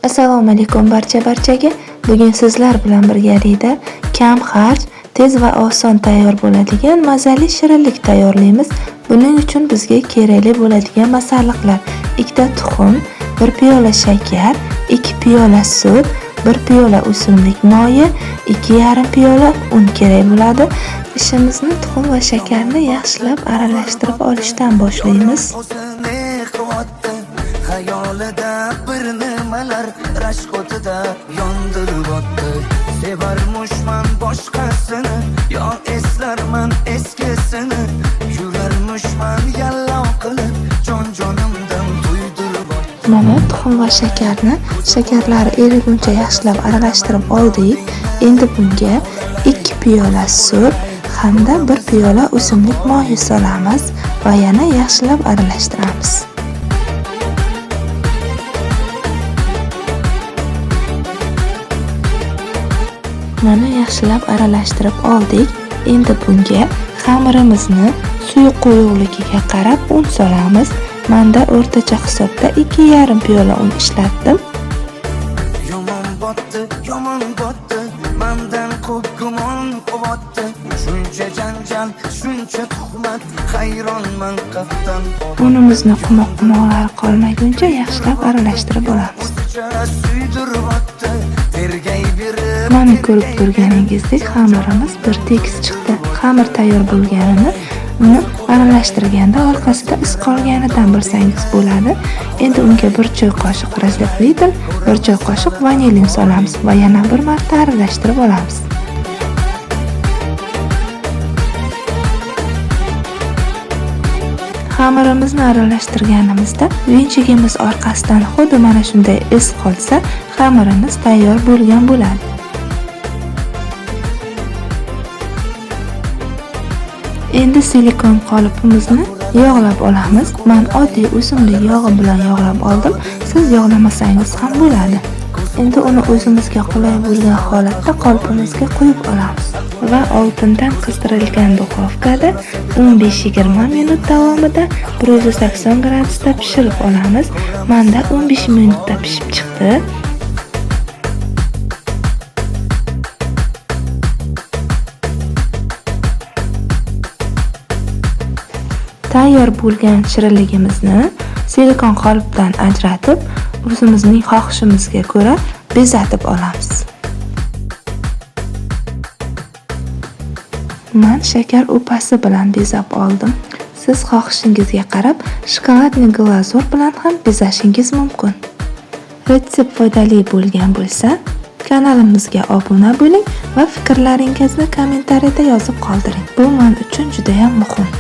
Assalomu alaykum barchaga. Bugun sizlar bilan birgalikda kam xarj, tez va oson tayyor bo'ladigan mazali shirinlik tayyorlaymiz. Buning uchun bizga kerakli bo'ladigan masalliqlar: 2 ta tuxum, 1 piyola shakar, 2 piyola sut, 1 piyola o'simlik moyi, 2,5 piyola un kerak bo'ladi. Ishimizni tuxum va shakarni yaxshilab aralashtirib olishdan boshlaymiz. Hayolida bir nimalar rashk o'tida yondirib o'tdi. Sevarmushman boshqasini, yo eslarman eskisini. Yurarmushman yallo qilib, jon-jonimdan to'ydirib o'tdi. Mana tuxum va shakarlari eriguncha yaxshilab aralashtirib oldik. Endi bunga 2 piyola sut hamda 1 piyola o'simlik moyi solamiz va yana yaxshilab aralashtiramiz. Mana yaxshilab aralashtirib oldik. Endi bunga xamirimizni suvi quyuqligiga qarab un solamiz. Menda o'rtacha hisobda 2,5 piyola un ishlatdim. Yomon botdi, mendan ko'p gumon quvotdi. Shuncha janjal, shuncha tuhmat, hayronman qatdan. Unimizni qumoqlari qolmaguncha yaxshilab aralashtirib olamiz. Mana ko'rib turganingizdek xamirimiz bir tekis chiqdi. Xamir tayyor bo'lganini uni aralashtirganda orqasida iz qolganidan bilsangiz bo'ladi. Endi unga 1 choy qoshiq razvedritel, 1 choy qoshiq vanilin solamiz va yana bir marta aralashtirib olamiz. Xamirimizni aralashtirganimizda venchigimiz orqasidan xuddi mana shunday iz qolsa, xamirimiz tayyor bo'lgan bo'ladi. Endi silikon qolipimizni yog'lab olamiz. Men oddiy o'simlik yog'i bilan yog'lab oldim. Siz yog'lamasangiz ham bo'ladi. Endi uni o'zimizga qulay bo'lgan holatda qolipimizga quyib olamiz va oldindan qizdirilgan duxovkada 15-20 minut davomida 180 gradusda pishirib olamiz. Menda 15 minutda pishib chiqdi. Tayyor bo'lgan shirinligimizni silikon qolipdan ajratib, o'zimizning xohishimizga ko'ra bezatib olamiz. Men shakar upasi bilan bezab oldim. Siz xohishingizga qarab shokoladli glazur bilan ham bezashingiz mumkin. Retsept foydali bo'lgan bo'lsa, kanalimizga obuna bo'ling va fikrlaringizni kommentariyada yozib qoldiring. Bu men uchun juda ham muhim.